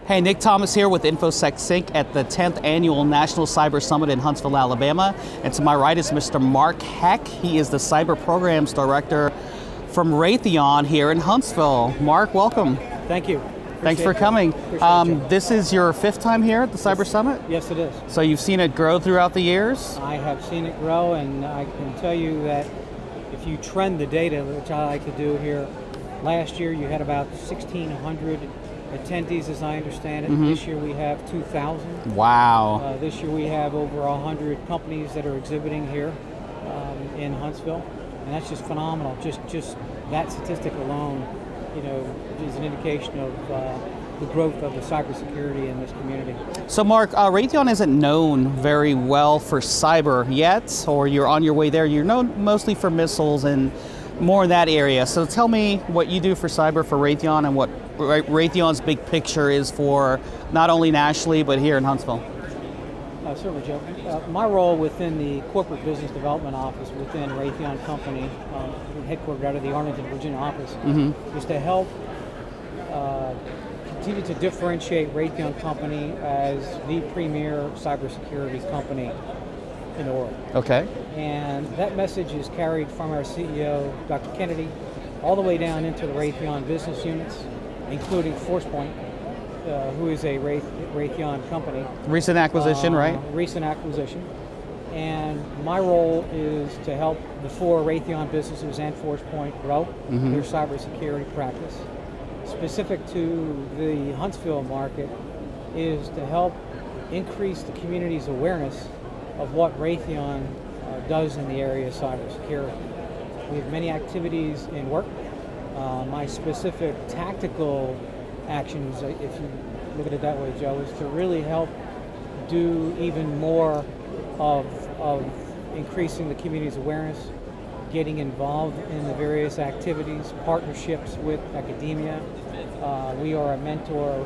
Hey, Nick Thomas here with InfoSecSync at the 10th Annual National Cyber Summit in Huntsville, Alabama. And to my right is Mr. Mark Heck. He is the Cyber Programs Director from Raytheon here in Huntsville. Mark, welcome. Thank you. Thanks for coming. This is your 5th time here at the Cyber Summit? Yes, it is. So you've seen it grow throughout the years? I have seen it grow, and I can tell you that if you trend the data, which I like to do here, last year you had about 1,600 attendees, as I understand it. This year we have 2,000. Wow. This year we have over 100 companies that are exhibiting here in Huntsville, and that's just phenomenal. Just that statistic alone, you know, is an indication of the growth of the cybersecurity in this community. So Mark, Raytheon isn't known very well for cyber yet, or you're on your way there. You're known mostly for missiles and more in that area. So tell me what you do for cyber for Raytheon and what Raytheon's big picture is for not only nationally, but here in Huntsville. Certainly, Joe. My role within the corporate business development office within Raytheon Company, headquartered out of the Arlington, Virginia office, is to help continue to differentiate Raytheon Company as the premier cybersecurity company in the world. Okay. And that message is carried from our CEO, Dr. Kennedy, all the way down into the Raytheon business units, including ForcePoint, who is a Raytheon company. Recent acquisition, right? Recent acquisition. And my role is to help the 4 Raytheon businesses and ForcePoint grow their cybersecurity practice. Specific to the Huntsville market is to help increase the community's awareness of what Raytheon does in the area of cybersecurity. We have many activities in work. My specific tactical actions, if you look at it that way, Joe, is to really help do even more of increasing the community's awareness, getting involved in the various activities, partnerships with academia. We are a mentor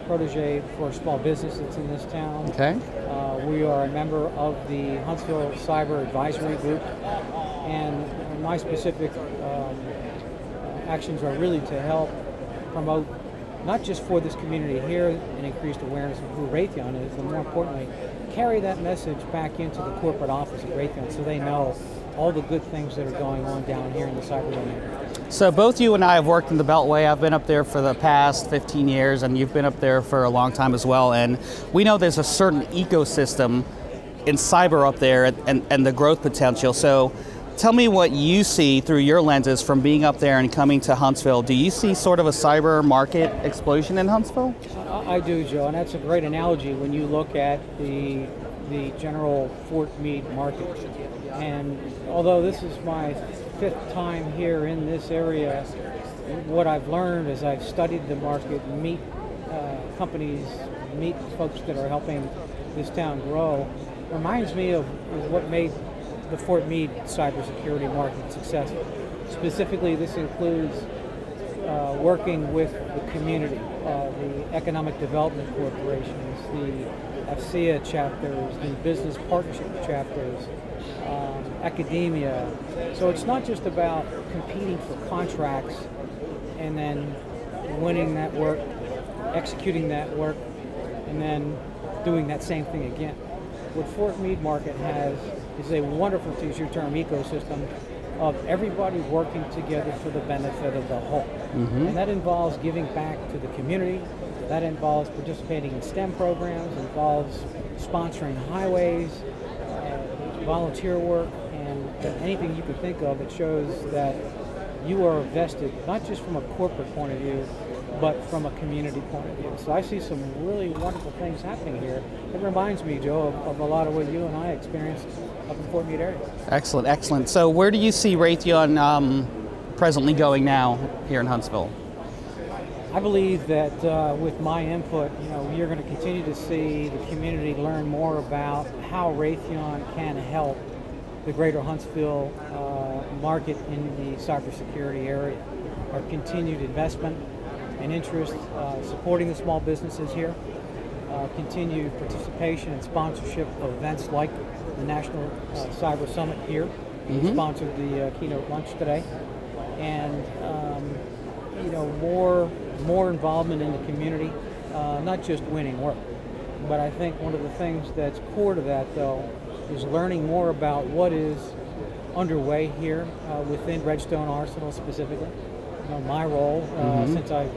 protege for a small business that's in this town. Okay. We are a member of the Huntsville Cyber Advisory Group, and my specific actions are really to help promote, not just for this community here, an increased awareness of who Raytheon is, but more importantly, carry that message back into the corporate office of Raytheon so they know all the good things that are going on down here in the cyber domain. So both you and I have worked in the Beltway. I've been up there for the past 15 years, and you've been up there for a long time as well. And we know there's a certain ecosystem in cyber up there and the growth potential. So tell me what you see through your lenses from being up there and coming to Huntsville. Do you see sort of a cyber market explosion in Huntsville? I do, Joe, and that's a great analogy when you look at the general Fort Meade market. And although this is my 5th time here in this area, what I've learned as I've studied the market, meet companies, meet folks that are helping this town grow, reminds me of what made the Fort Meade cybersecurity market successful. Specifically, this includes working with the community, the economic development corporations, the FCA chapters, the business partnership chapters, academia. So it's not just about competing for contracts and then winning that work, executing that work, and then doing that same thing again. What Fort Meade market has is a wonderful, to use your term, ecosystem of everybody working together for the benefit of the whole. And that involves giving back to the community, that involves participating in STEM programs, involves sponsoring highways, volunteer work, and anything you can think of that shows that you are vested, not just from a corporate point of view, but from a community point of view. So I see some really wonderful things happening here. It reminds me, Joe, of a lot of what you and I experienced up in Fort Meade area. Excellent, excellent. So where do you see Raytheon presently going now here in Huntsville? I believe that with my input, you know, you're going to continue to see the community learn more about how Raytheon can help the greater Huntsville market in the cybersecurity area. Our continued investment and interest supporting the small businesses here, continued participation and sponsorship of events like the National Cyber Summit here. We sponsored the keynote lunch today, and you know, more more involvement in the community, not just winning work. But I think one of the things that's core to that, though, is learning more about what is underway here within Redstone Arsenal specifically. My role, since I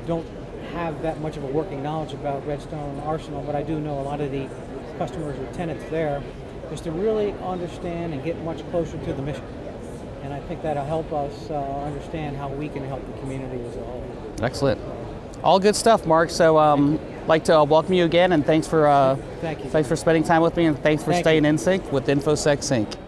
don't have that much of a working knowledge about Redstone Arsenal, but I do know a lot of the customers or tenants there, is to really understand and get much closer to the mission. And I think that'll help us understand how we can help the community as a whole. Excellent. All good stuff, Mark. So I'd like to welcome you again, and thanks for Thank you. Thanks for spending time with me, and thanks for staying in sync with InfoSecSync.